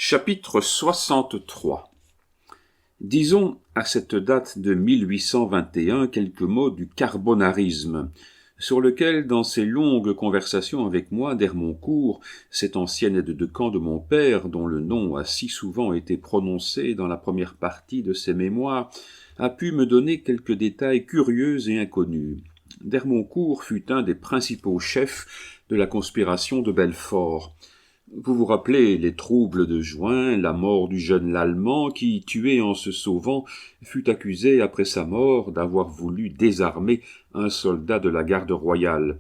Chapitre 63. Disons à cette date de 1821 quelques mots du carbonarisme, sur lequel, dans ses longues conversations avec moi d'Hermoncourt, cette ancienne aide de camp de mon père, dont le nom a si souvent été prononcé dans la première partie de ses mémoires, a pu me donner quelques détails curieux et inconnus. D'Hermoncourt fut un des principaux chefs de la conspiration de Belfort. Vous vous rappelez les troubles de juin, la mort du jeune Lallemand qui, tué en se sauvant, fut accusé après sa mort d'avoir voulu désarmer un soldat de la garde royale.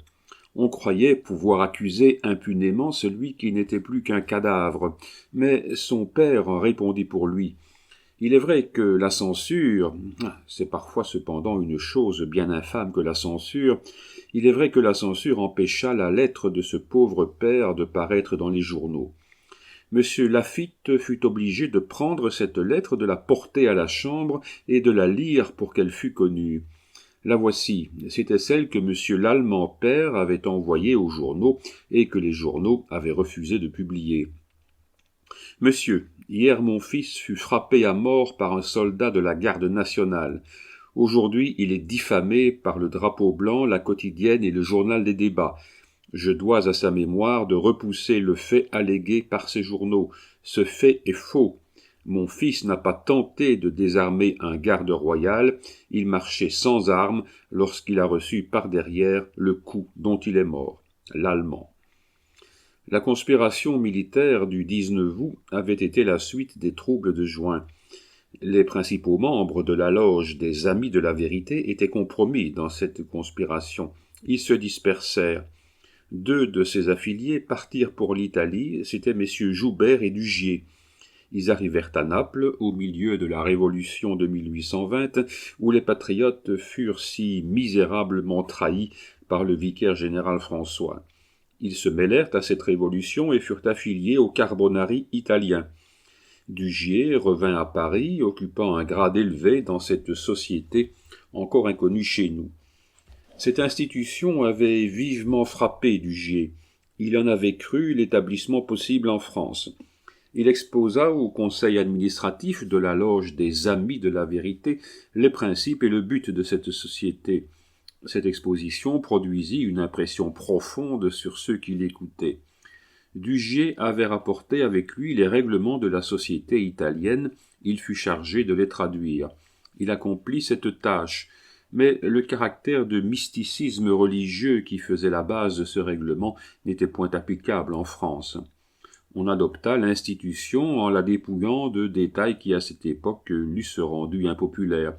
On croyait pouvoir accuser impunément celui qui n'était plus qu'un cadavre, mais son père en répondit pour lui. Il est vrai que la censure, c'est parfois cependant une chose bien infâme que la censure, il est vrai que la censure empêcha la lettre de ce pauvre père de paraître dans les journaux. Monsieur Laffitte fut obligé de prendre cette lettre, de la porter à la chambre et de la lire pour qu'elle fût connue. La voici, c'était celle que monsieur l'Allemand père avait envoyée aux journaux et que les journaux avaient refusé de publier. Monsieur, hier mon fils fut frappé à mort par un soldat de la garde nationale. Aujourd'hui, il est diffamé par le Drapeau blanc, la Quotidienne et le Journal des débats. Je dois à sa mémoire de repousser le fait allégué par ces journaux. Ce fait est faux. Mon fils n'a pas tenté de désarmer un garde royal, il marchait sans armes lorsqu'il a reçu par derrière le coup dont il est mort. L'Allemand. La conspiration militaire du 19 août avait été la suite des troubles de juin. Les principaux membres de la loge des Amis de la Vérité étaient compromis dans cette conspiration. Ils se dispersèrent. Deux de ses affiliés partirent pour l'Italie, c'étaient messieurs Joubert et Dugier. Ils arrivèrent à Naples, au milieu de la Révolution de 1820, où les patriotes furent si misérablement trahis par le vicaire général François. Ils se mêlèrent à cette révolution et furent affiliés au Carbonari italien. Dugier revint à Paris, occupant un grade élevé dans cette société encore inconnue chez nous. Cette institution avait vivement frappé Dugier. Il en avait cru l'établissement possible en France. Il exposa au conseil administratif de la loge des Amis de la Vérité les principes et le but de cette société. Cette exposition produisit une impression profonde sur ceux qui l'écoutaient. Dugier avait rapporté avec lui les règlements de la société italienne, il fut chargé de les traduire. Il accomplit cette tâche, mais le caractère de mysticisme religieux qui faisait la base de ce règlement n'était point applicable en France. On adopta l'institution en la dépouillant de détails qui à cette époque l'eussent rendu impopulaire.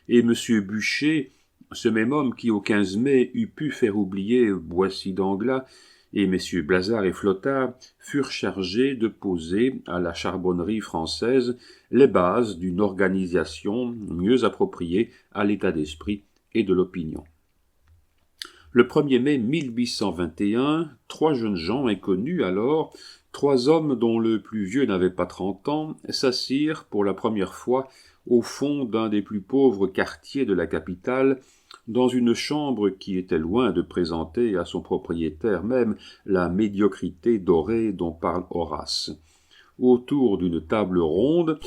Et M. Buchet, ce même homme qui au 15 mai eût pu faire oublier Boissy d'Anglas, et messieurs Blazard et Flottard furent chargés de poser à la charbonnerie française les bases d'une organisation mieux appropriée à l'état d'esprit et de l'opinion. Le 1er mai 1821, trois jeunes gens inconnus alors, trois hommes dont le plus vieux n'avait pas 30 ans, s'assirent pour la première fois au fond d'un des plus pauvres quartiers de la capitale, dans une chambre qui était loin de présenter à son propriétaire même la médiocrité dorée dont parle Horace. Autour d'une table ronde,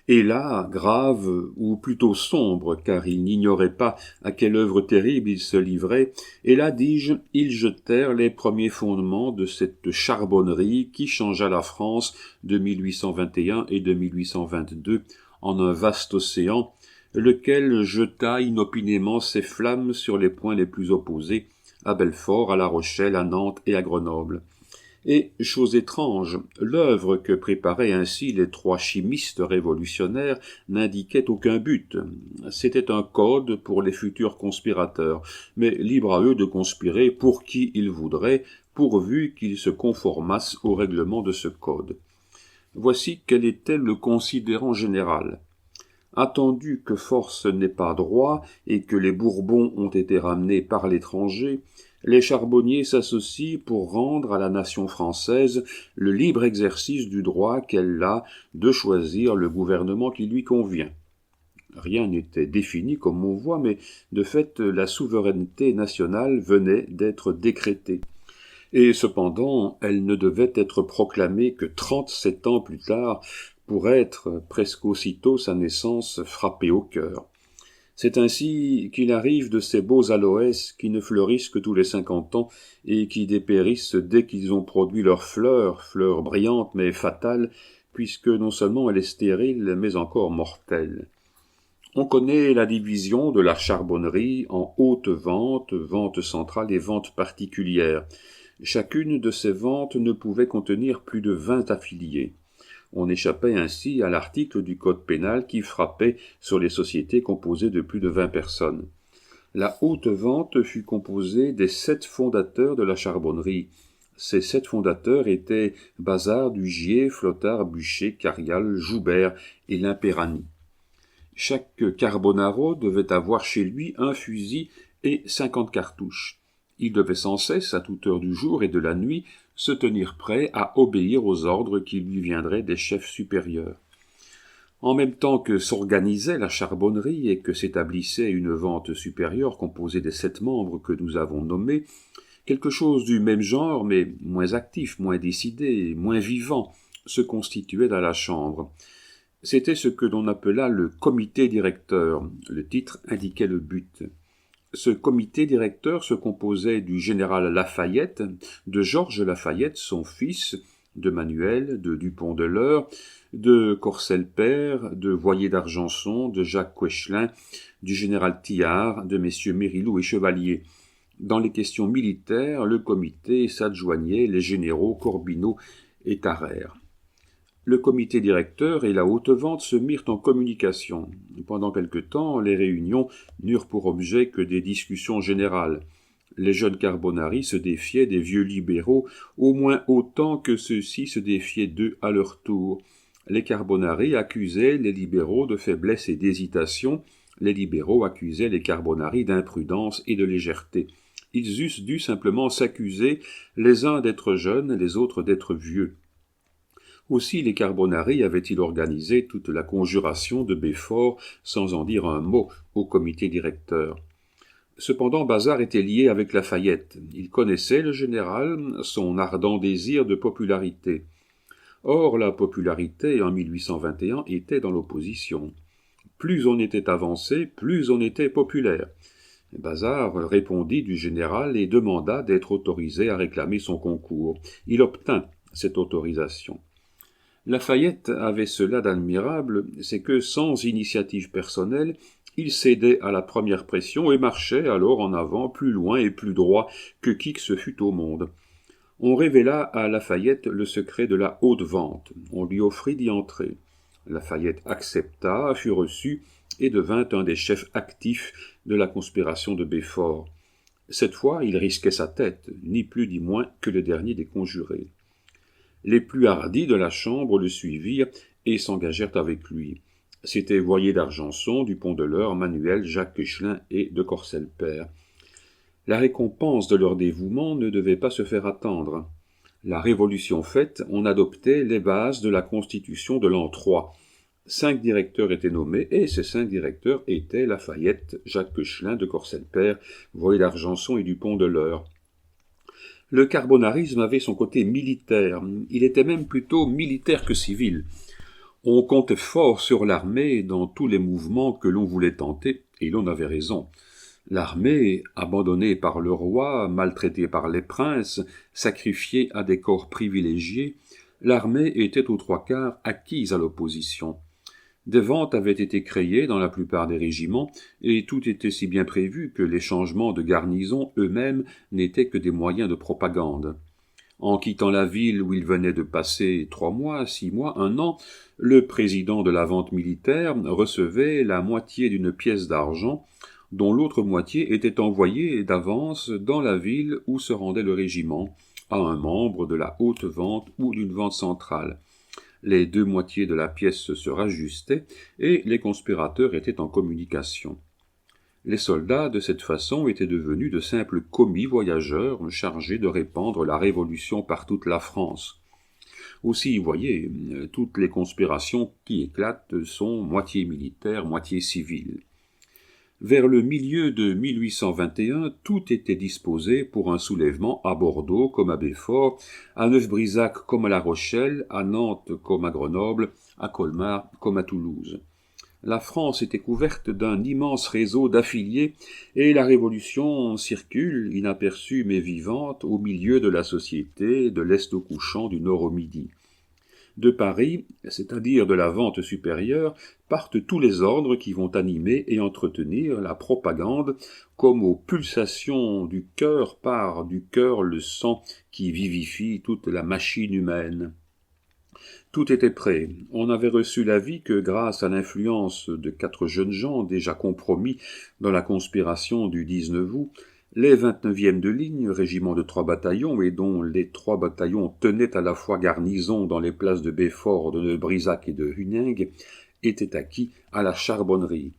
et là, grave, ou plutôt sombre, car il n'ignorait pas à quelle œuvre terrible il se livrait, et là, dis-je, ils jetèrent les premiers fondements de cette charbonnerie qui changea la France de 1821 et de 1822 en un vaste océan, lequel jeta inopinément ses flammes sur les points les plus opposés, à Belfort, à La Rochelle, à Nantes et à Grenoble. Et, chose étrange, l'œuvre que préparaient ainsi les trois chimistes révolutionnaires n'indiquait aucun but. C'était un code pour les futurs conspirateurs, mais libre à eux de conspirer pour qui ils voudraient, pourvu qu'ils se conformassent au règlement de ce code. Voici quel était le considérant général. Attendu que force n'est pas droit et que les Bourbons ont été ramenés par l'étranger, les charbonniers s'associent pour rendre à la nation française le libre exercice du droit qu'elle a de choisir le gouvernement qui lui convient. Rien n'était défini comme on voit, mais de fait la souveraineté nationale venait d'être décrétée. Et cependant, elle ne devait être proclamée que 37 ans plus tard, pour être, presque aussitôt sa naissance, frappée au cœur. C'est ainsi qu'il arrive de ces beaux aloès qui ne fleurissent que tous les 50 ans et qui dépérissent dès qu'ils ont produit leurs fleurs, fleurs brillantes mais fatales, puisque non seulement elle est stérile, mais encore mortelle. On connaît la division de la charbonnerie en haute vente, vente centrale et vente particulière. Chacune de ces ventes ne pouvait contenir plus de 20 affiliés. On échappait ainsi à l'article du Code pénal qui frappait sur les sociétés composées de plus de 20 personnes. La haute vente fut composée des 7 fondateurs de la charbonnerie. Ces 7 fondateurs étaient Bazard, Dugier, Flottard, Buchet, Carial, Joubert et Limperani. Chaque carbonaro devait avoir chez lui un fusil et 50 cartouches. Il devait sans cesse, à toute heure du jour et de la nuit, se tenir prêt à obéir aux ordres qui lui viendraient des chefs supérieurs. En même temps que s'organisait la charbonnerie et que s'établissait une vente supérieure composée des 7 membres que nous avons nommés, quelque chose du même genre, mais moins actif, moins décidé, moins vivant, se constituait dans la chambre. C'était ce que l'on appela le comité directeur. Le titre indiquait le but. Ce comité directeur se composait du général Lafayette, de Georges Lafayette, son fils, de Manuel, de Dupont de l'Eure, de Corcel père, de Voyer d'Argenson, de Jacques Coechelin, du général Tillard, de messieurs Mérilou et Chevalier. Dans les questions militaires, le comité s'adjoignait les généraux Corbineau et Tarrère. Le comité directeur et la haute vente se mirent en communication. Pendant quelque temps, les réunions n'eurent pour objet que des discussions générales. Les jeunes Carbonari se défiaient des vieux libéraux au moins autant que ceux-ci se défiaient d'eux à leur tour. Les Carbonari accusaient les libéraux de faiblesse et d'hésitation, les libéraux accusaient les Carbonari d'imprudence et de légèreté. Ils eussent dû simplement s'accuser, les uns d'être jeunes, les autres d'être vieux. Aussi les Carbonari avaient-ils organisé toute la conjuration de Belfort sans en dire un mot au comité directeur. Cependant, Bazard était lié avec Lafayette. Il connaissait le général, son ardent désir de popularité. Or, la popularité, en 1821, était dans l'opposition. Plus on était avancé, plus on était populaire. Bazard répondit du général et demanda d'être autorisé à réclamer son concours. Il obtint cette autorisation. Lafayette avait cela d'admirable, c'est que, sans initiative personnelle, il cédait à la première pression et marchait alors en avant plus loin et plus droit que qui que ce fût au monde. On révéla à Lafayette le secret de la haute vente. On lui offrit d'y entrer. Lafayette accepta, fut reçu et devint un des chefs actifs de la conspiration de Belfort. Cette fois, il risquait sa tête, ni plus ni moins que le dernier des conjurés. Les plus hardis de la chambre le suivirent et s'engagèrent avec lui. C'étaient Voyer d'Argenson, Dupont de l'Eure, Manuel, Jacques Coechelin et de Corcel père. La récompense de leur dévouement ne devait pas se faire attendre. La Révolution faite, on adoptait les bases de la Constitution de l'an 3. 5 directeurs étaient nommés, et ces 5 directeurs étaient Lafayette, Jacques Coechelin, de Corcel père, Voyer d'Argenson et Dupont de l'Eure. Le carbonarisme avait son côté militaire. Il était même plutôt militaire que civil. On comptait fort sur l'armée dans tous les mouvements que l'on voulait tenter, et l'on avait raison. L'armée, abandonnée par le roi, maltraitée par les princes, sacrifiée à des corps privilégiés, l'armée était aux 3/4 acquise à l'opposition. Des ventes avaient été créées dans la plupart des régiments, et tout était si bien prévu que les changements de garnison eux-mêmes n'étaient que des moyens de propagande. En quittant la ville où il venait de passer 3 mois, 6 mois, 1 an, le président de la vente militaire recevait la moitié d'une pièce d'argent, dont l'autre moitié était envoyée d'avance dans la ville où se rendait le régiment, à un membre de la haute vente ou d'une vente centrale. Les 2 moitiés de la pièce se rajustaient et les conspirateurs étaient en communication. Les soldats, de cette façon, étaient devenus de simples commis voyageurs chargés de répandre la révolution par toute la France. Aussi, voyez, toutes les conspirations qui éclatent sont moitié militaires, moitié civiles. Vers le milieu de 1821, tout était disposé pour un soulèvement à Bordeaux comme à Belfort, à Neuf-Brisach comme à La Rochelle, à Nantes comme à Grenoble, à Colmar comme à Toulouse. La France était couverte d'un immense réseau d'affiliés et la Révolution circule, inaperçue mais vivante, au milieu de la société, de l'Est au couchant, du Nord au Midi. De Paris, c'est-à-dire de la vente supérieure, partent tous les ordres qui vont animer et entretenir la propagande, comme aux pulsations du cœur part du cœur le sang qui vivifie toute la machine humaine. Tout était prêt. On avait reçu l'avis que, grâce à l'influence de 4 jeunes gens déjà compromis dans la conspiration du 19 août, les 29e de ligne, régiment de 3 bataillons, et dont les 3 bataillons tenaient à la fois garnison dans les places de Belfort, de Brisach et de Huningue, étaient acquis à la charbonnerie.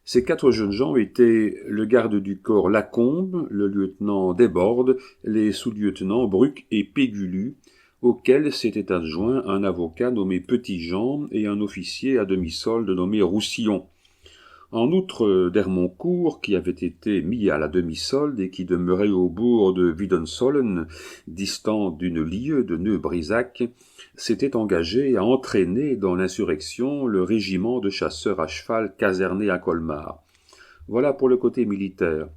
Ces 4 jeunes gens étaient le garde du corps Lacombe, le lieutenant Desbordes, les sous-lieutenants Bruc et Pégulu, auquel s'était adjoint un avocat nommé Petit-Jean et un officier à demi-solde nommé Roussillon. En outre, d'Hermoncourt, qui avait été mis à la demi-solde et qui demeurait au bourg de Wiedensollen, distant d'une lieue de Neubrisach, s'était engagé à entraîner dans l'insurrection le régiment de chasseurs à cheval caserné à Colmar. Voilà pour le côté militaire.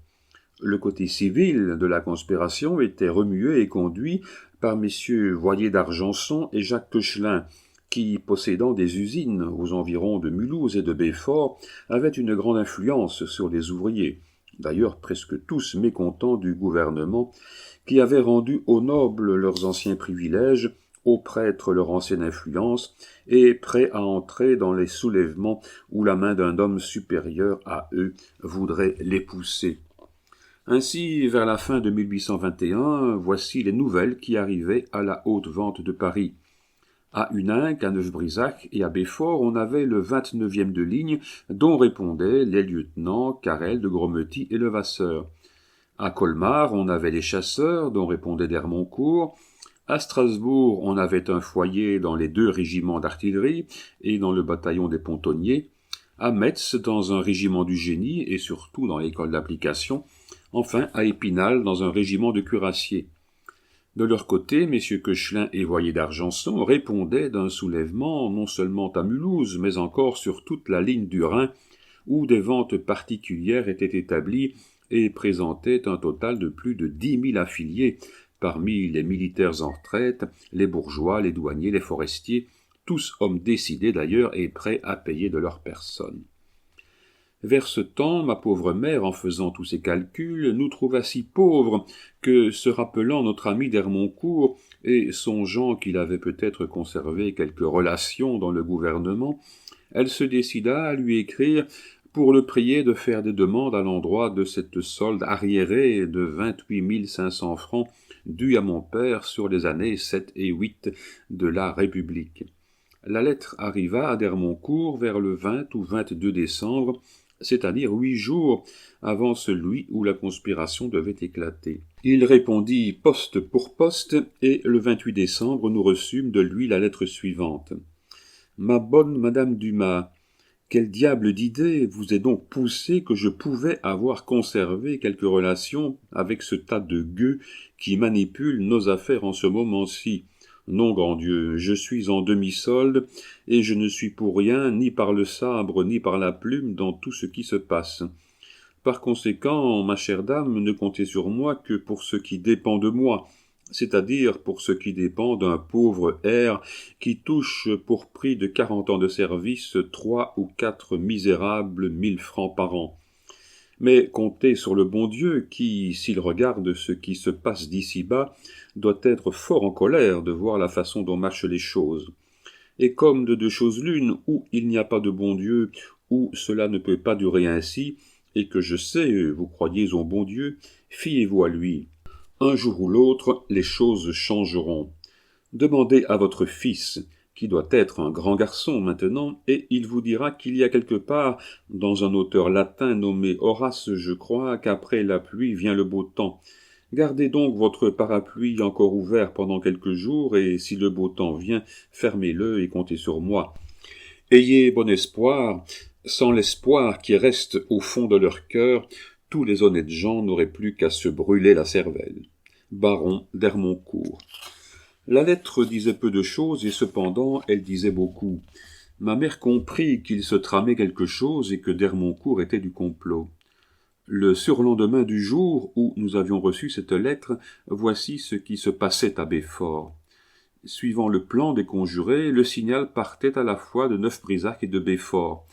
Le côté civil de la conspiration était remué et conduit par messieurs Voyer d'Argenson et Jacques Koechlin, qui, possédant des usines aux environs de Mulhouse et de Belfort, avaient une grande influence sur les ouvriers, d'ailleurs presque tous mécontents du gouvernement, qui avait rendu aux nobles leurs anciens privilèges, aux prêtres leur ancienne influence, et prêts à entrer dans les soulèvements où la main d'un homme supérieur à eux voudrait les pousser. Ainsi, vers la fin de 1821, voici les nouvelles qui arrivaient à la haute vente de Paris. À Huningue, à Neuf-Brisach et à Belfort, on avait le 29e de ligne, dont répondaient les lieutenants Carrel de Gromety et Levasseur. À Colmar, on avait les chasseurs, dont répondait d'Hermoncourt. À Strasbourg, on avait un foyer dans les 2 régiments d'artillerie et dans le bataillon des pontonniers. À Metz, dans un régiment du génie et surtout dans l'école d'application. Enfin, à Épinal, dans un régiment de cuirassiers. De leur côté, messieurs Koechlin et Voyer d'Argenson répondaient d'un soulèvement non seulement à Mulhouse, mais encore sur toute la ligne du Rhin, où des ventes particulières étaient établies et présentaient un total de plus de 10 000 affiliés, parmi les militaires en retraite, les bourgeois, les douaniers, les forestiers, tous hommes décidés d'ailleurs et prêts à payer de leur personne. Vers ce temps, ma pauvre mère, en faisant tous ses calculs, nous trouva si pauvres que, se rappelant notre ami d'Hermoncourt et songeant qu'il avait peut-être conservé quelques relations dans le gouvernement, elle se décida à lui écrire pour le prier de faire des demandes à l'endroit de cette solde arriérée de 28 500 francs due à mon père sur les années 7 et 8 de la République. La lettre arriva à d'Hermoncourt vers le 20 ou 22 décembre, c'est-à-dire 8 jours avant celui où la conspiration devait éclater. Il répondit poste pour poste, et le 28 décembre nous reçûmes de lui la lettre suivante. « Ma bonne Madame Dumas, quel diable d'idée vous est donc poussé que je pouvais avoir conservé quelques relations avec ce tas de gueux qui manipule nos affaires en ce moment-ci ? Non, grand Dieu, je suis en demi-solde, et je ne suis pour rien, ni par le sabre, ni par la plume, dans tout ce qui se passe. Par conséquent, ma chère dame, ne comptez sur moi que pour ce qui dépend de moi, c'est-à-dire pour ce qui dépend d'un pauvre R qui touche pour prix de 40 ans de service 3 ou 4 misérables 1000 francs par an. Mais comptez sur le bon Dieu qui, s'il regarde ce qui se passe d'ici-bas, doit être fort en colère de voir la façon dont marchent les choses. Et comme de 2 choses l'une, ou il n'y a pas de bon Dieu, ou cela ne peut pas durer ainsi, et que je sais, vous croyez au bon Dieu, fiez-vous à lui. Un jour ou l'autre, les choses changeront. Demandez à votre fils, qui doit être un grand garçon maintenant, et il vous dira qu'il y a quelque part, dans un auteur latin nommé Horace, je crois, qu'après la pluie vient le beau temps. Gardez donc votre parapluie encore ouvert pendant quelques jours, et si le beau temps vient, fermez-le et comptez sur moi. Ayez bon espoir, Sans l'espoir qui reste au fond de leur cœur, tous les honnêtes gens n'auraient plus qu'à se brûler la cervelle. Baron d'Hermoncourt. La lettre disait peu de choses, et cependant elle disait beaucoup. Ma mère comprit qu'il se tramait quelque chose et que d'Hermoncourt était du complot. Le surlendemain du jour où nous avions reçu cette lettre, voici ce qui se passait à Belfort. Suivant le plan des conjurés, le signal partait à la fois de Neuf-Brisach et de Belfort.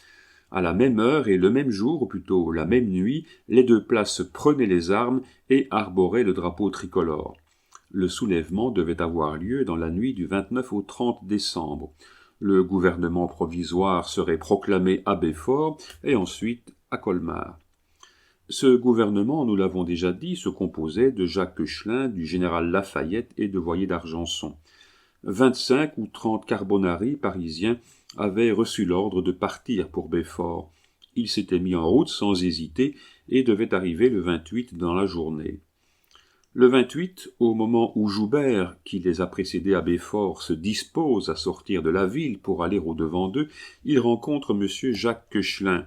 À la même heure et le même jour, ou plutôt la même nuit, les deux places prenaient les armes et arboraient le drapeau tricolore. Le soulèvement devait avoir lieu dans la nuit du 29 au 30 décembre. Le gouvernement provisoire serait proclamé à Belfort et ensuite à Colmar. Ce gouvernement, nous l'avons déjà dit, se composait de Jacques Coechelin, du général Lafayette et de Voyer d'Argenson. 25 ou 30 carbonari parisiens avaient reçu l'ordre de partir pour Belfort. Ils s'étaient mis en route sans hésiter et devaient arriver le 28 dans la journée. Le 28, au moment où Joubert, qui les a précédés à Belfort, se dispose à sortir de la ville pour aller au-devant d'eux, il rencontre M. Jacques Coechelin.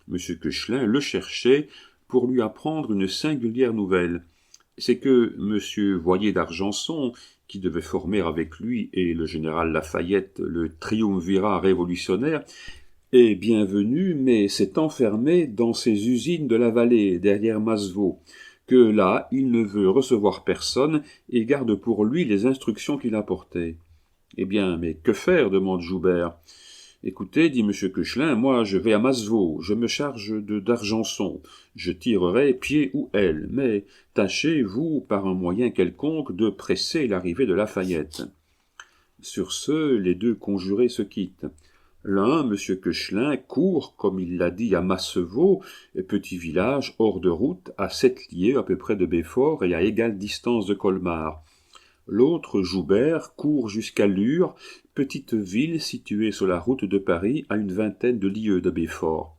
M. Coechelin le cherchait pour lui apprendre une singulière nouvelle. C'est que M. Voyer d'Argenson, qui devait former avec lui et le général Lafayette le triumvirat révolutionnaire, est bienvenu, mais s'est enfermé dans ses usines de la vallée, derrière Masevaux, que là, il ne veut recevoir personne et garde pour lui les instructions qu'il apportait. « Eh bien, mais que faire » demande Joubert. « Écoutez, dit M. Coechelin, moi je vais à Masevaux, je me charge d'Argenson, je tirerai pied ou aile, mais tâchez, vous, par un moyen quelconque, de presser l'arrivée de Lafayette. » Sur ce, les deux conjurés se quittent. L'un, M. Coechelin, court, comme il l'a dit, à Masevaux, petit village hors de route, à 7 lieues à peu près de Belfort et à égale distance de Colmar. L'autre, Joubert, court jusqu'à Lure, petite ville située sur la route de Paris à une vingtaine de lieues de Belfort.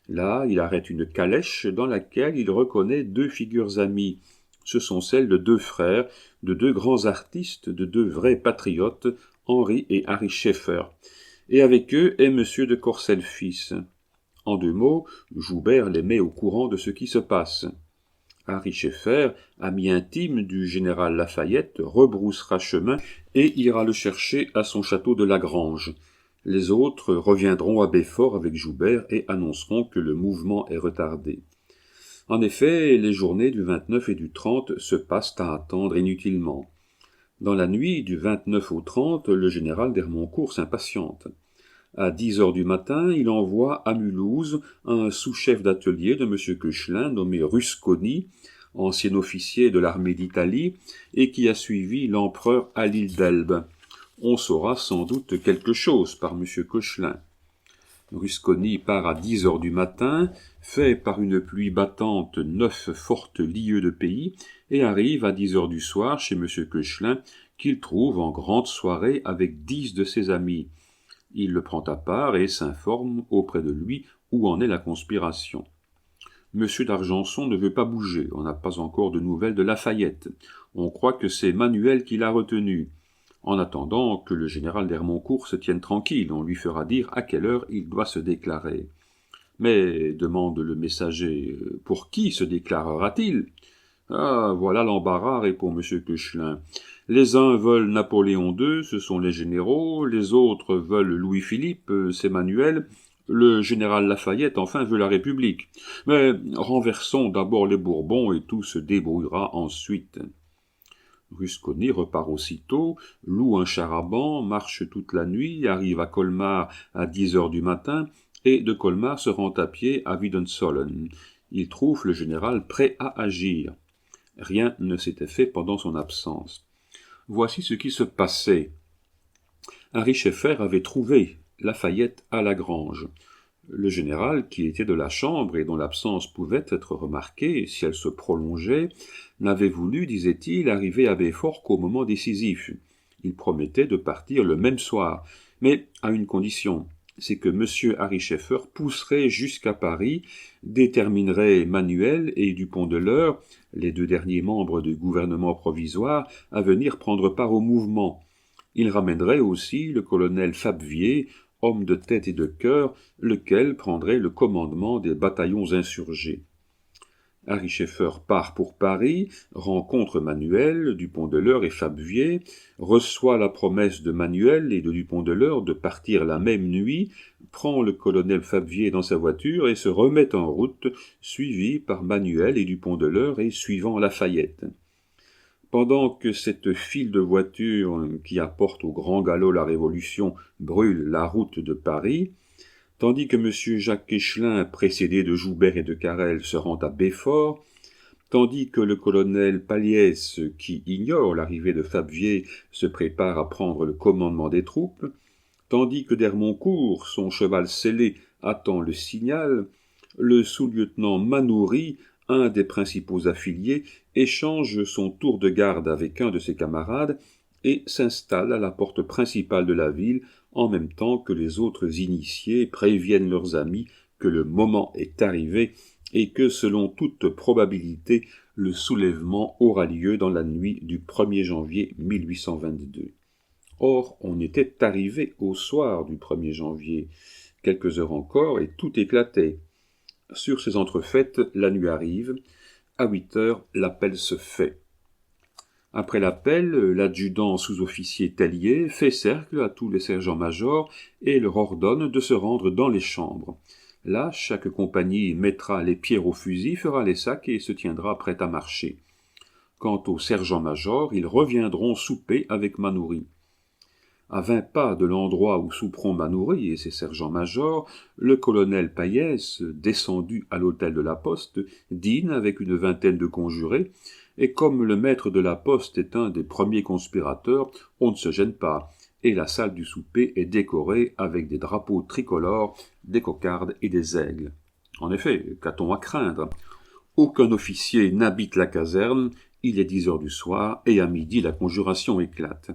Là, il arrête une calèche dans laquelle il reconnaît deux figures amies. Ce sont celles de deux frères, de deux grands artistes, de deux vrais patriotes, Henri et Harry Schaeffer. Et avec eux est M. de Courcelles-Fils. En deux mots, Joubert les met au courant de ce qui se passe. Harry Schaeffer, ami intime du général Lafayette, rebroussera chemin et ira le chercher à son château de Lagrange. Les autres reviendront à Belfort avec Joubert et annonceront que le mouvement est retardé. En effet, les journées du 29 et du 30 se passent à attendre inutilement. Dans la nuit du 29 au 30, le général d'Hermoncourt s'impatiente. À 10 heures du matin, il envoie à Mulhouse un sous-chef d'atelier de M. Coechelin nommé Rusconi, ancien officier de l'armée d'Italie, et qui a suivi l'empereur à l'île d'Elbe. On saura sans doute quelque chose par M. Coechelin. Rusconi part à 10 heures du matin, fait par une pluie battante 9 fortes lieues de pays, et arrive à 10 heures du soir chez M. Coechelin, qu'il trouve en grande soirée avec 10 de ses amis. Il le prend à part et s'informe auprès de lui où en est la conspiration. M. d'Argenson ne veut pas bouger, on n'a pas encore de nouvelles de Lafayette. On croit que c'est Manuel qui l'a retenu. En attendant que le général d'Hermoncourt se tienne tranquille, on lui fera dire à quelle heure il doit se déclarer. Mais, demande le messager, pour qui se déclarera-t-il ? Ah, voilà l'embarras, répond M. Coechelin. Les uns veulent Napoléon II, ce sont les généraux, les autres veulent Louis-Philippe, c'est Manuel, le général Lafayette, enfin, veut la République. Mais renversons d'abord les Bourbons et tout se débrouillera ensuite. Rusconi repart aussitôt, loue un char-à-banc, marche toute la nuit, arrive à Colmar à 10 heures du matin, et de Colmar se rend à pied à Wiedensollen. Il trouve le général prêt à agir. Rien ne s'était fait pendant son absence. Voici ce qui se passait. Harry Schaeffer avait trouvé Lafayette à Lagrange. Le général, qui était de la chambre et dont l'absence pouvait être remarquée si elle se prolongeait, n'avait voulu, disait-il, arriver à Belfort qu'au moment décisif. Il promettait de partir le même soir, mais à une condition, c'est que M. Harry Schaeffer pousserait jusqu'à Paris, déterminerait Manuel et Dupont de l'Eure, les deux derniers membres du gouvernement provisoire, à venir prendre part au mouvement. Il ramènerait aussi le colonel Fabvier, homme de tête et de cœur, lequel prendrait le commandement des bataillons insurgés. Harry Scheffer part pour Paris, rencontre Manuel, Dupont de l'Eure et Fabvier, reçoit la promesse de Manuel et de Dupont de l'Eure de partir la même nuit, prend le colonel Fabvier dans sa voiture et se remet en route, suivi par Manuel et Dupont de l'Eure et suivant Lafayette. Pendant que cette file de voitures qui apporte au grand galop la Révolution brûle la route de Paris, tandis que M. Jacques Échelin, précédé de Joubert et de Carrel, se rend à Belfort, tandis que le colonel Paliès, qui ignore l'arrivée de Fabvier, se prépare à prendre le commandement des troupes, tandis que d'Hermoncourt, son cheval scellé, attend le signal, le sous-lieutenant Manoury, un des principaux affiliés, échange son tour de garde avec un de ses camarades et s'installe à la porte principale de la ville, en même temps que les autres initiés préviennent leurs amis que le moment est arrivé et que, selon toute probabilité, le soulèvement aura lieu dans la nuit du 1er janvier 1822. Or, on était arrivé au soir du 1er janvier, quelques heures encore, et tout éclatait. Sur ces entrefaites, la nuit arrive. À 8 heures, l'appel se fait. Après l'appel, l'adjudant sous-officier Tellier fait cercle à tous les sergents-majors et leur ordonne de se rendre dans les chambres. Là, chaque compagnie mettra les pierres au fusil, fera les sacs et se tiendra prête à marcher. Quant aux sergents-majors, ils reviendront souper avec Manoury. À 20 pas de l'endroit où souperont Manoury et ses sergents-majors, le colonel Payès, descendu à l'hôtel de la Poste, dîne avec une vingtaine de conjurés, et comme le maître de la Poste est un des premiers conspirateurs, on ne se gêne pas, et la salle du souper est décorée avec des drapeaux tricolores, des cocardes et des aigles. En effet, qu'a-t-on à craindre? Aucun officier n'habite la caserne, il est 10 heures du soir, et à midi la conjuration éclate.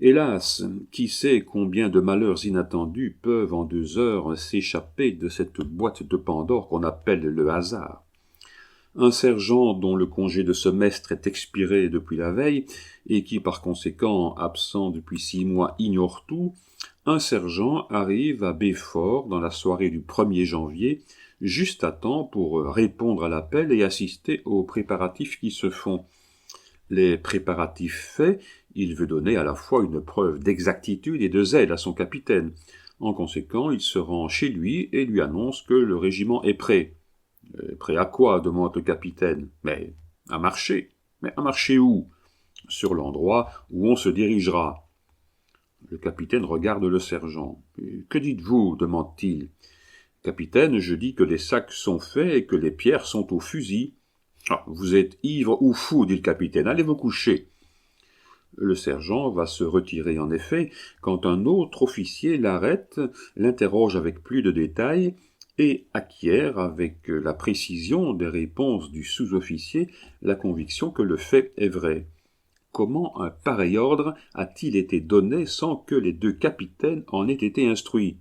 Hélas, qui sait combien de malheurs inattendus peuvent en 2 heures s'échapper de cette boîte de Pandore qu'on appelle le hasard. Un sergent dont le congé de semestre est expiré depuis la veille, et qui par conséquent, absent depuis 6 mois, ignore tout, un sergent arrive à Belfort dans la soirée du 1er janvier, juste à temps pour répondre à l'appel et assister aux préparatifs qui se font. Les préparatifs faits, il veut donner à la fois une preuve d'exactitude et de zèle à son capitaine. En conséquent, il se rend chez lui et lui annonce que le régiment est prêt. Prêt à quoi? Demande le capitaine. Mais à marcher. Mais à marcher où? Sur l'endroit où on se dirigera. Le capitaine regarde le sergent. Que dites-vous? Demande-t-il. Capitaine, je dis que les sacs sont faits et que les pierres sont au fusil. Ah, vous êtes ivre ou fou, dit le capitaine. Allez vous coucher. Le sergent va se retirer en effet, quand un autre officier l'arrête, l'interroge avec plus de détails, et acquiert, avec la précision des réponses du sous-officier, la conviction que le fait est vrai. Comment un pareil ordre a-t-il été donné sans que les 2 capitaines en aient été instruits?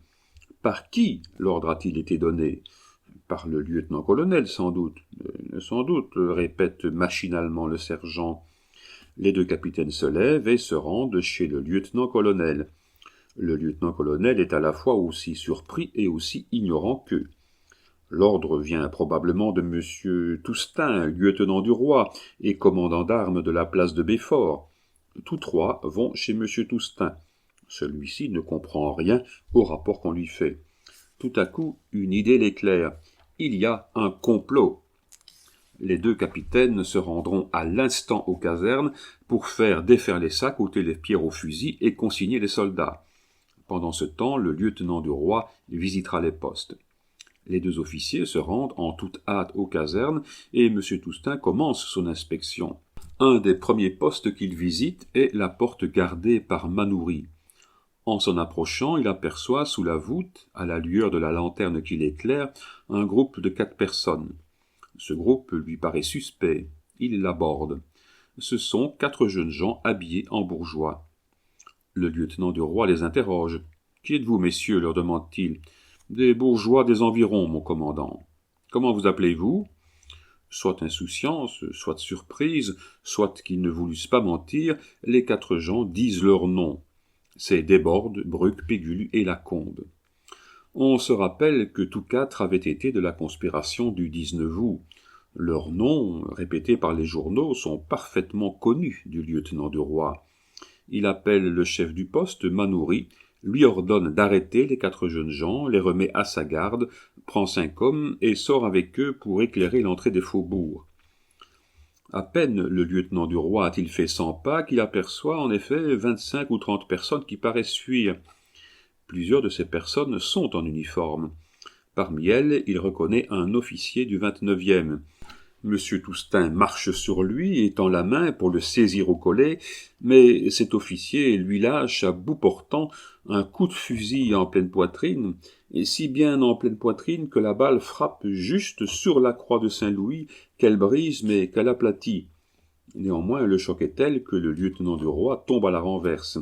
Par qui l'ordre a-t-il été donné? Par le lieutenant-colonel, sans doute. Sans doute, répète machinalement le sergent. Les 2 capitaines se lèvent et se rendent chez le lieutenant-colonel. Le lieutenant-colonel est à la fois aussi surpris et aussi ignorant qu'eux. L'ordre vient probablement de M. Toustain, lieutenant du roi et commandant d'armes de la place de Belfort. Tous 3 vont chez M. Toustain. Celui-ci ne comprend rien au rapport qu'on lui fait. Tout à coup, une idée l'éclaire. Il y a un complot. Les 2 capitaines se rendront à l'instant aux casernes pour faire défaire les sacs, ôter les pierres au fusil et consigner les soldats. Pendant ce temps, le lieutenant du roi visitera les postes. Les 2 officiers se rendent en toute hâte aux casernes et M. Toustain commence son inspection. Un des premiers postes qu'il visite est la porte gardée par Manoury. En s'en approchant, il aperçoit sous la voûte, à la lueur de la lanterne qui l'éclaire, un groupe de 4 personnes. Ce groupe lui paraît suspect. Il l'aborde. Ce sont 4 jeunes gens habillés en bourgeois. Le lieutenant du roi les interroge. « Qui êtes-vous, messieurs » leur demande-t-il. « Des bourgeois des environs, mon commandant. »« Comment vous appelez-vous » Soit insouciance, soit surprise, soit qu'ils ne voulussent pas mentir, les 4 gens disent leur nom. C'est Desbordes, Bruck, Pégulu et Lacombe. On se rappelle que tous quatre avaient été de la conspiration du 19 août. Leurs noms, répétés par les journaux, sont parfaitement connus du lieutenant du roi. Il appelle le chef du poste, Manoury, lui ordonne d'arrêter les 4 jeunes gens, les remet à sa garde, prend 5 hommes et sort avec eux pour éclairer l'entrée des faubourgs. À peine le lieutenant du roi a-t-il fait 100 pas qu'il aperçoit en effet 25 ou 30 personnes qui paraissent fuir. Plusieurs de ces personnes sont en uniforme. Parmi elles, il reconnaît un officier du 29e. Monsieur Toustain marche sur lui et tend la main pour le saisir au collet, mais cet officier lui lâche à bout portant un coup de fusil en pleine poitrine, et si bien en pleine poitrine que la balle frappe juste sur la croix de Saint-Louis, qu'elle brise mais qu'elle aplatit. Néanmoins, le choc est tel que le lieutenant du roi tombe à la renverse.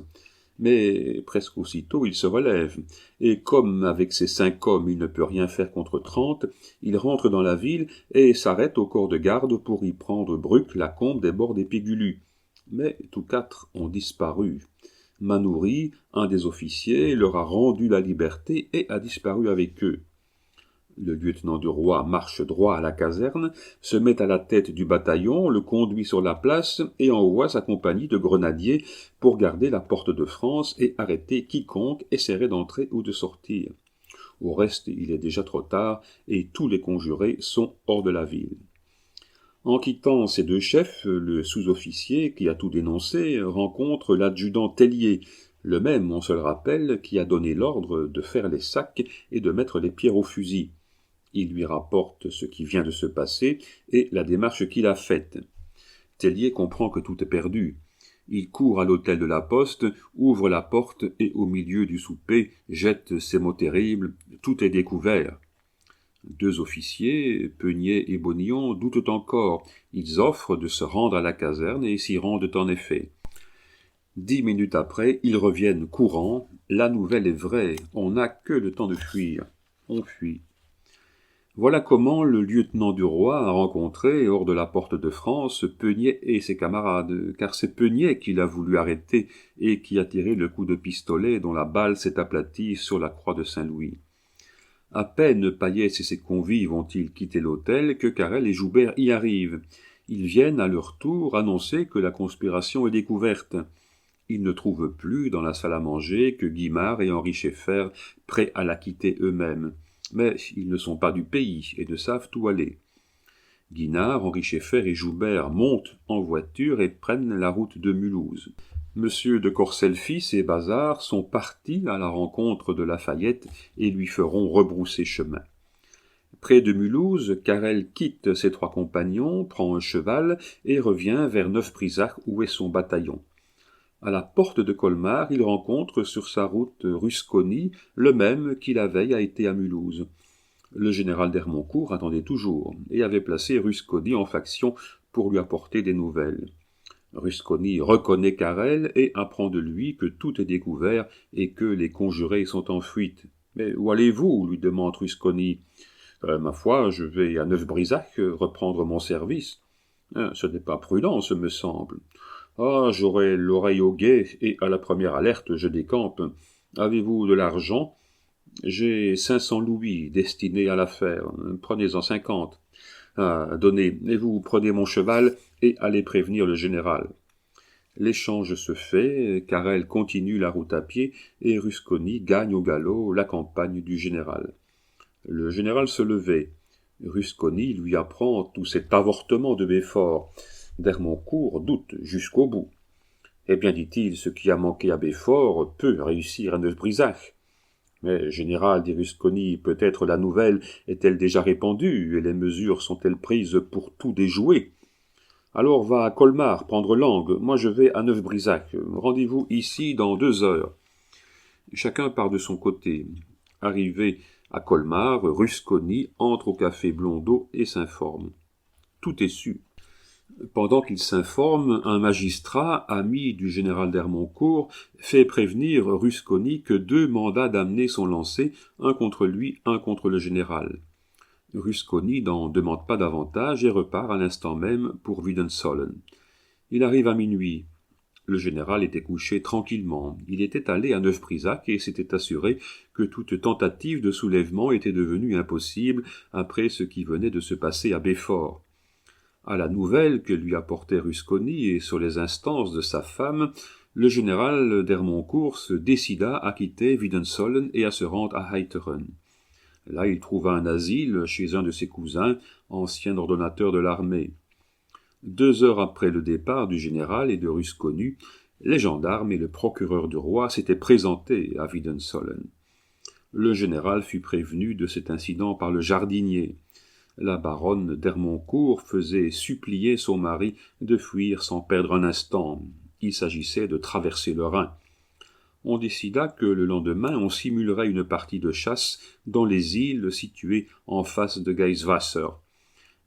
Mais presque aussitôt il se relève, et comme avec ses 5 hommes il ne peut rien faire contre 30, il rentre dans la ville et s'arrête au corps de garde pour y prendre Bruck, Lacombe, Desbordes et Pégulu. Mais tous 4 ont disparu. Manoury, un des officiers, leur a rendu la liberté et a disparu avec eux. Le lieutenant du roi marche droit à la caserne, se met à la tête du bataillon, le conduit sur la place et envoie sa compagnie de grenadiers pour garder la porte de France et arrêter quiconque essaierait d'entrer ou de sortir. Au reste, il est déjà trop tard et tous les conjurés sont hors de la ville. En quittant ces 2 chefs, le sous-officier qui a tout dénoncé rencontre l'adjudant Tellier, le même, on se le rappelle, qui a donné l'ordre de faire les sacs et de mettre les pierres au fusil. Il lui rapporte ce qui vient de se passer et la démarche qu'il a faite. Tellier comprend que tout est perdu. Il court à l'hôtel de la Poste, ouvre la porte et au milieu du souper jette ces mots terribles « Tout est découvert ». 2 officiers, Peunier et Bonillon, doutent encore. Ils offrent de se rendre à la caserne et s'y rendent en effet. 10 minutes après, ils reviennent courant. La nouvelle est vraie, on n'a que le temps de fuir. On fuit. Voilà comment le lieutenant du roi a rencontré, hors de la porte de France, Peunier et ses camarades, car c'est Peunier qui l'a voulu arrêter et qui a tiré le coup de pistolet dont la balle s'est aplatie sur la croix de Saint-Louis. À peine Paillasse et ses convives ont-ils quitté l'hôtel que Carrel et Joubert y arrivent. Ils viennent à leur tour annoncer que la conspiration est découverte. Ils ne trouvent plus dans la salle à manger que Guimard et Henri Scheffer, prêts à la quitter eux-mêmes. Mais ils ne sont pas du pays et ne savent où aller. Guinard, Henri Scheffer et Joubert montent en voiture et prennent la route de Mulhouse. Monsieur de Courcelles-Fils et Bazard sont partis à la rencontre de Lafayette et lui feront rebrousser chemin. Près de Mulhouse, Carrel quitte ses 3 compagnons, prend un cheval et revient vers Neuf-Brisach où est son bataillon. À la porte de Colmar, il rencontre sur sa route Rusconi, le même qui la veille a été à Mulhouse. Le général d'Hermoncourt attendait toujours, et avait placé Rusconi en faction pour lui apporter des nouvelles. Rusconi reconnaît Carrel et apprend de lui que tout est découvert et que les conjurés sont en fuite. « Mais où allez-vous » lui demande Rusconi. « Ma foi, je vais à Neuf-Brisach reprendre mon service. »« Ce n'est pas prudent, ce me semble. »« Ah, j'aurai l'oreille au guet, et à la première alerte, je décampe. Avez-vous de l'argent ? J'ai 500 louis destinés à l'affaire. Prenez-en 50. Ah, donnez, et vous prenez mon cheval et allez prévenir le général. » L'échange se fait, Carrel continue la route à pied, et Rusconi gagne au galop la campagne du général. Le général se levait. Rusconi lui apprend tout cet avortement de Belfort. D'Hermoncourt doute jusqu'au bout. « Eh bien, dit-il, ce qui a manqué à Belfort peut réussir à Neuf-Brisach. »« Mais, général, dit Rusconi, peut-être la nouvelle est-elle déjà répandue, et les mesures sont-elles prises pour tout déjouer ? Alors va à Colmar prendre langue, moi je vais à Neuf-Brisach. Rendez-vous ici dans 2 heures. » Chacun part de son côté. Arrivé à Colmar, Rusconi entre au café Blondeau et s'informe. Tout est su. Pendant qu'il s'informe, un magistrat, ami du général d'Hermoncourt, fait prévenir Rusconi que 2 mandats d'amener sont lancés, un contre lui, un contre le général. Rusconi n'en demande pas davantage et repart à l'instant même pour Wiedensollen. Il arrive à minuit. Le général était couché tranquillement. Il était allé à Neuf-Brisach et s'était assuré que toute tentative de soulèvement était devenue impossible après ce qui venait de se passer à Belfort. À la nouvelle que lui apportait Rusconi et sur les instances de sa femme, le général d'Hermoncourt se décida à quitter Wiedensollen et à se rendre à Heiteren. Là, il trouva un asile chez un de ses cousins, ancien ordonnateur de l'armée. 2 heures après le départ du général et de Rusconi, les gendarmes et le procureur du roi s'étaient présentés à Wiedensollen. Le général fut prévenu de cet incident par le jardinier. La baronne d'Hermoncourt faisait supplier son mari de fuir sans perdre un instant. Il s'agissait de traverser le Rhin. On décida que le lendemain on simulerait une partie de chasse dans les îles situées en face de Geiswasser.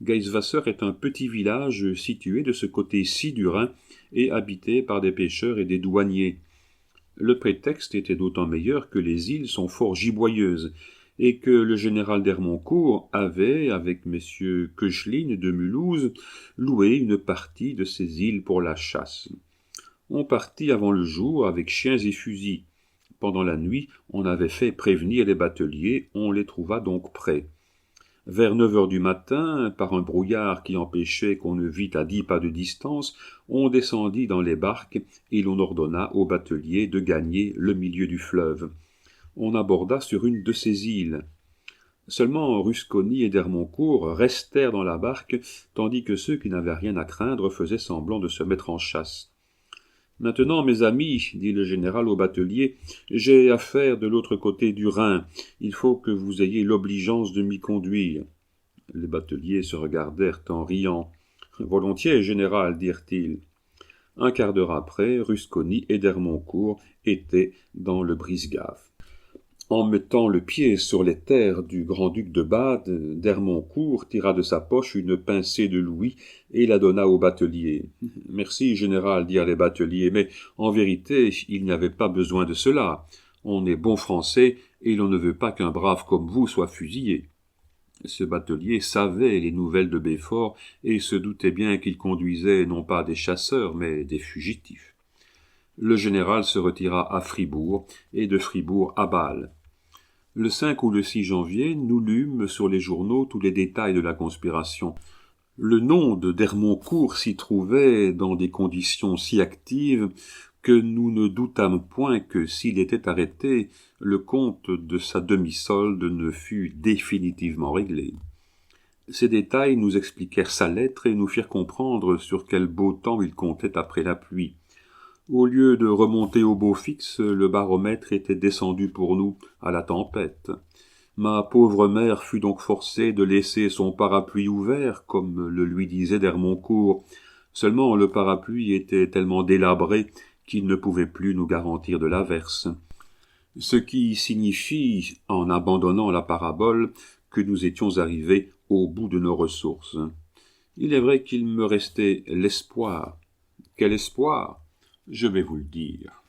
Geiswasser est un petit village situé de ce côté-ci du Rhin et habité par des pêcheurs et des douaniers. Le prétexte était d'autant meilleur que les îles sont fort giboyeuses et que le général d'Hermoncourt avait, avec messieurs Koechlin de Mulhouse, loué une partie de ces îles pour la chasse. On partit avant le jour avec chiens et fusils. Pendant la nuit, on avait fait prévenir les bateliers, on les trouva donc prêts. Vers 9 heures du matin, par un brouillard qui empêchait qu'on ne vît à 10 pas de distance, on descendit dans les barques et l'on ordonna aux bateliers de gagner le milieu du fleuve. On aborda sur une de ces îles. Seulement Rusconi et d'Hermoncourt restèrent dans la barque, tandis que ceux qui n'avaient rien à craindre faisaient semblant de se mettre en chasse. « Maintenant, mes amis, dit le général au batelier, j'ai affaire de l'autre côté du Rhin. Il faut que vous ayez l'obligeance de m'y conduire. » Les bateliers se regardèrent en riant. « Volontiers, général, dirent-ils. » Un quart d'heure après, Rusconi et d'Hermoncourt étaient dans le Brisgave. En mettant le pied sur les terres du grand-duc de Bade, d'Hermoncourt tira de sa poche une pincée de louis et la donna au batelier. « Merci, général, dirent les bateliers, mais en vérité, il n'y avait pas besoin de cela. On est bon français et l'on ne veut pas qu'un brave comme vous soit fusillé. » Ce batelier savait les nouvelles de Belfort et se doutait bien qu'il conduisait non pas des chasseurs, mais des fugitifs. Le général se retira à Fribourg et de Fribourg à Bâle. Le 5 ou le 6 janvier, nous lûmes sur les journaux tous les détails de la conspiration. Le nom de d'Hermoncourt s'y trouvait dans des conditions si actives que nous ne doutâmes point que, s'il était arrêté, le compte de sa demi-solde ne fût définitivement réglé. Ces détails nous expliquèrent sa lettre et nous firent comprendre sur quel beau temps il comptait après la pluie. Au lieu de remonter au beau fixe, le baromètre était descendu pour nous à la tempête. Ma pauvre mère fut donc forcée de laisser son parapluie ouvert, comme le lui disait d'Hermoncourt. Seulement le parapluie était tellement délabré qu'il ne pouvait plus nous garantir de l'averse. Ce qui signifie, en abandonnant la parabole, que nous étions arrivés au bout de nos ressources. Il est vrai qu'il me restait l'espoir. Quel espoir ? Je vais vous le dire.